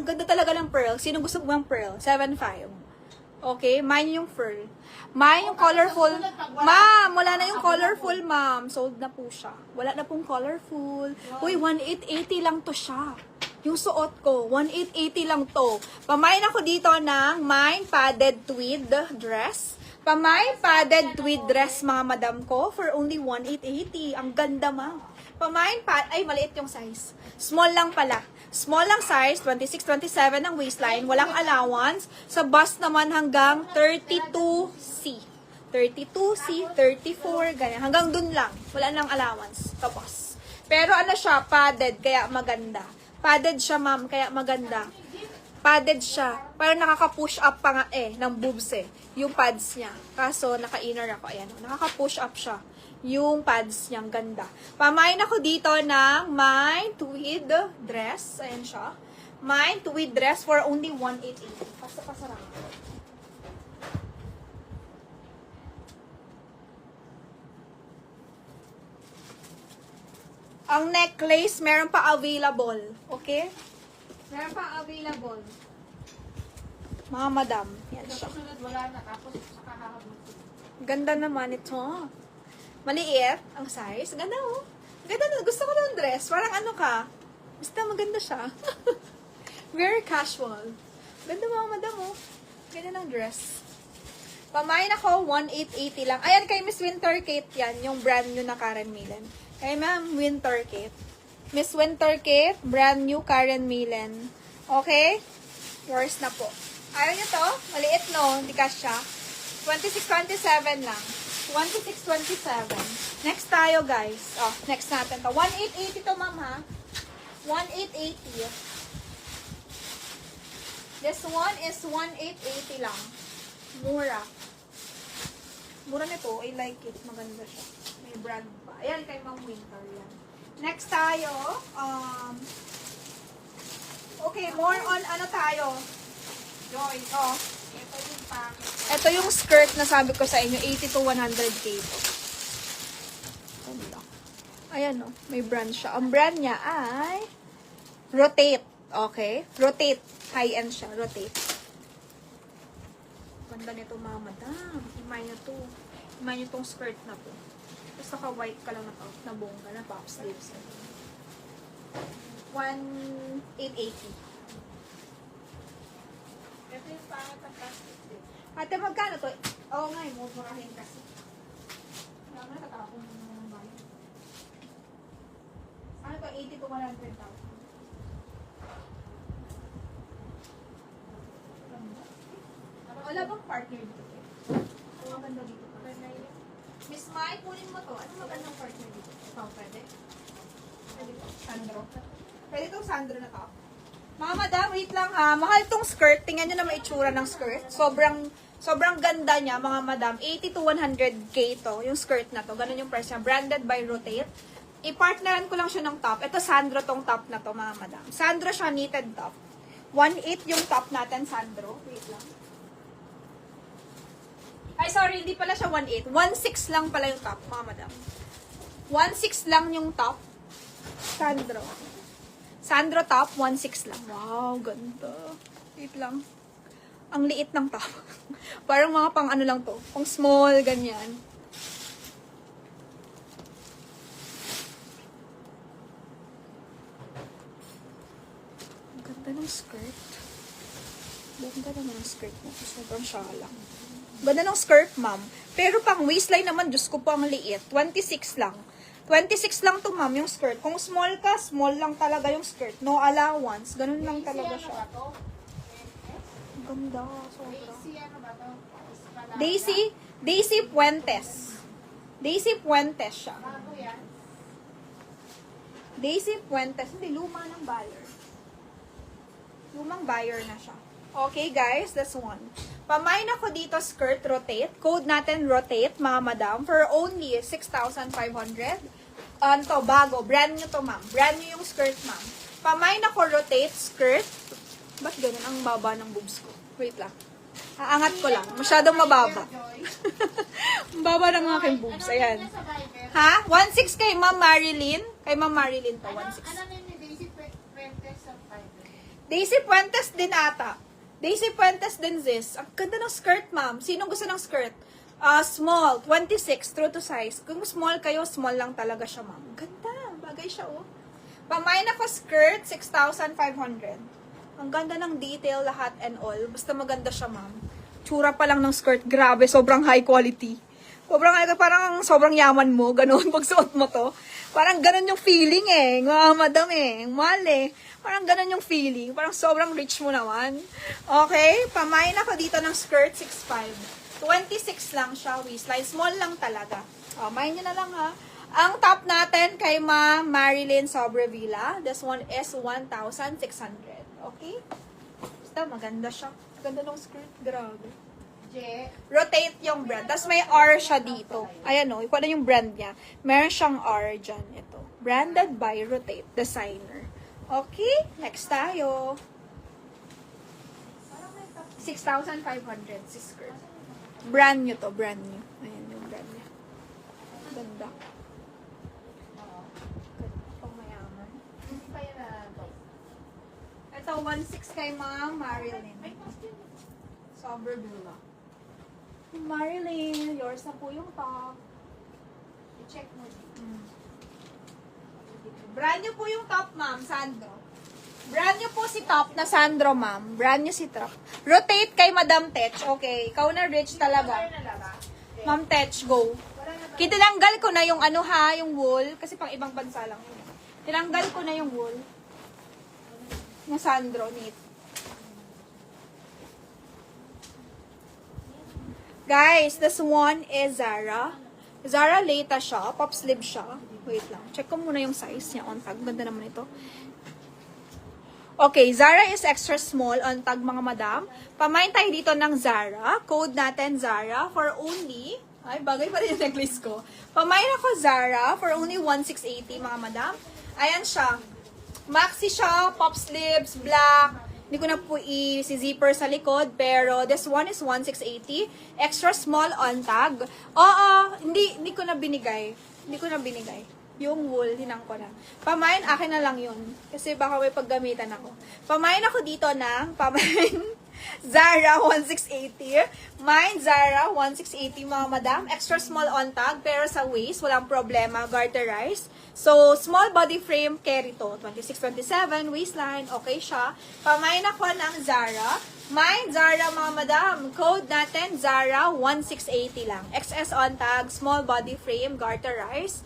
Ang ganda talaga ng pearl. Sino gusto mo ng pearl? 7.5. Okay, mine yung pearl. Mine yung colorful. Ma'am, wala na yung colorful, ma'am. Sold na po siya. Wala na pong colorful. Uy, 1,880 lang to siya. Yung suot ko, 1,880 lang to. Pamain ako dito ng mine padded tweed dress. Pamain padded tweed dress, mga madam ko, for only 1,880. Ang ganda, ma'am. Pamain ay, maliit yung size. Small lang pala. Small lang size, 26-27 ang waistline, walang allowance. Sa bust naman hanggang 32C. 32C, 34, ganyan. Hanggang dun lang. Wala nang allowance. Tapos. Pero ano siya, padded, kaya maganda. Padded siya, ma'am, kaya maganda. Padded siya. Parang nakaka-push up pa nga ng boobs yung pads niya. Kaso, naka-inner ako. Ayan, nakaka-push up siya. Yung pads niyang ganda. Pamain ako dito ng mine tweed dress. Ayan siya. Mine tweed dress for only 1,880. Pasarap. Ang necklace, meron pa available. Okay? Meron pa available. Mga madam. Yan siya. Wala na. Tapos, saka hahabot. Ganda naman ito. Maliit ang size. Ganda oh. Ganda na. Gusto ko ng dress. Parang ano ka. Basta maganda siya. Very casual. Ganda mga madam oh. Ganda ng dress. Pamain ako, 1,880 lang. Ayan, kay Miss Winter Kate yan. Yung brand new na Karen Millen. Kay Ma'am Winter Kate. Miss Winter Kate, brand new Karen Millen. Okay? Yours na po. Ayaw nyo to? Maliit no? Hindi kasya. 26-27 lang. 26-27. Next tayo, guys. Oh, next natin to. 1,880 to, ma'am, ha? 1,880. This one is 1,880 lang. Mura. Mura nito. I like it. Maganda siya. May brand pa. Ayan, kay Ma'am Winter yan. Next tayo. Okay, more on ano tayo? Joy. Oh. Ito yung packet. Ito yung skirt na sabi ko sa inyo, 80 to 100K po. Ayan o, may brand siya. Ang brand niya ay Rotate. Okay? Rotate. High-end siya. Rotate. Ganda nito mga madam. Imay nyo to. Imay nyo tong skirt na to. Tapos naka-white ka lang na bongga na pop sleeves. 1,880. Ito yung packet ng plastic din. Ate, magkano to? Oo nga, murahin kasi. Wala mo natatapon mo naman ng bayan. Ano to? 80 to 100,000. Wala bang partner dito? Ang maganda dito. Miss Mai, kunin mo to. Ano magandang partner dito? Ito, pwede? Pwede to? Sandro? Pwede itong Sandro na to? Mga madam, wait lang ha. Mahal tong skirt. Tingnan nyo naman itsura ng skirt. Sobrang ganda niya, mga madam. 80 to 100K to, yung skirt na to. Ganun yung price niya. Branded by Rotate. I-partneran ko lang siya ng top. Ito, Sandro tong top na to, mga madam. Sandro siya, knitted top. 1.8 yung top natin, Sandro. Wait lang. Ay, sorry, hindi pala siya 1.8. 1.6 lang pala yung top, mga madam. 1.6 lang yung top. Sandro. Sandro top, 1.6 lang. Wow, ganda. Wait lang. Ang liit ng top. Parang mga pang ano lang to. Pang small, ganyan. Ang ganda ng skirt. Ganda naman ng skirt mo. Sobrang syalang. Ganda ng skirt, ma'am. Pero pang waistline naman, Diyos ko po, ang liit. 26 lang. 26 lang to, ma'am, yung skirt. Kung small ka, small lang talaga yung skirt. No allowance. Ganun lang talaga siya. Ang ganda. Sobra. Daisy, ano ba to? Daisy Puentes. Daisy Puentes siya. Bago yan. Daisy Puentes. Hindi, luma ng buyer. Lumang buyer na siya. Okay, guys, that's one. Pamain ako dito, skirt, Rotate. Code natin, Rotate, mga madam, for only 6,500. Ano to, bago. Brand new to, ma'am. Brand new yung skirt, ma'am. Pamain ako, Rotate, skirt. Ba't ganun ang baba ng boobs ko? Wait lang. Aangat ko lang. Masyadong mababa. Ang baba ng aking boobs. Ayan. Ha? 1.6 kay Ma'am Marilyn. Kay Ma'am Marilyn to, 1.6. Ano name ni Daisy Fuentes sa Fiverr? Daisy Puentes din ata. Daisy Puentes din, sis. Ang ganda ng skirt, ma'am. Sinong gusto ng skirt? Small, 26, true to size. Kung small kayo, small lang talaga siya, ma'am. Ganda, bagay siya, oh. Pamain ako skirt, 6,500. Ang ganda ng detail, lahat and all. Basta maganda siya, ma'am. Tsura pa lang ng skirt, grabe, sobrang high quality. Parang sobrang yaman mo, ganun, pag suot mo to. Parang ganun yung feeling eh. Nga, madam eh. Mahal eh. Parang ganun yung feeling. Parang sobrang rich mo naman. Okay? Pamain ako dito ng skirt, 6'5". 26 lang siya, waistline. Small lang talaga. O, main nyo na lang ha. Ang top natin kay Ma Marilyn Sobrevilla. This one is 1,600. Okay? Basta maganda siya. Ganda ng skirt. Grabe. Rotate yung brand. Tapos may R siya dito. Ayan o, ikuha na yung brand niya. Meron siyang R dyan. Ito. Branded by Rotate Designer. Okay? Next tayo. 6,500 si skirt. Brand nyo to. Brand nyo. Ayan yung brand niya. Ganda. Pang mayaman. Hindi pa yan na to. Ito, 1,600 kay Ma'am Marilyn. Ay, costume. Sobrevilla. Marilyn, yours na po yung top. I-check mo dito. Brand new po yung top, ma'am, Sandro. Brand new po si top na Sandro, ma'am. Brand new si top. Rotate kay Madam Tech. Okay, ikaw na rich talaga. Wala na laba. Ma'am Tech, go. Wala na ba? Tinanggal ko na yung ano ha, yung wool. Kasi pang ibang bansa lang yun. Tinanggal ko na yung wool. Na Sandro, neat. Guys, this one is Zara. Zara Leta siya. Pop sleeve siya. Wait lang. Check ko muna yung size niya on tag. Ganda naman ito. Okay, Zara is extra small on tag mga madam. Pamain tayo dito ng Zara. Code natin Zara for only... Ay, bagay pa rin yung necklace ko. Pamain ako Zara for only 1,680 mga madam. Ayan siya. Maxi siya. Pop sleeves. Black. Hindi ko na po i-zipper sa likod, pero this one is 1,680. Extra small on tag. Oo, hindi ko na binigay. Hindi ko na binigay. Yung wool, hinang ko na. Pamain, akin na lang yun. Kasi baka may paggamitan ako. Pamain ako dito ng, Zara 1,680. Mine, Zara 1,680 mga madam. Extra small on tag, pero sa waist, walang problema, garterized. So, small body frame, carry to. 26-27, waistline, okay siya. Pamain ako ng Zara. Mine, Zara mga madam. Code natin, Zara 1,680 lang. XS on tag, small body frame, garterized.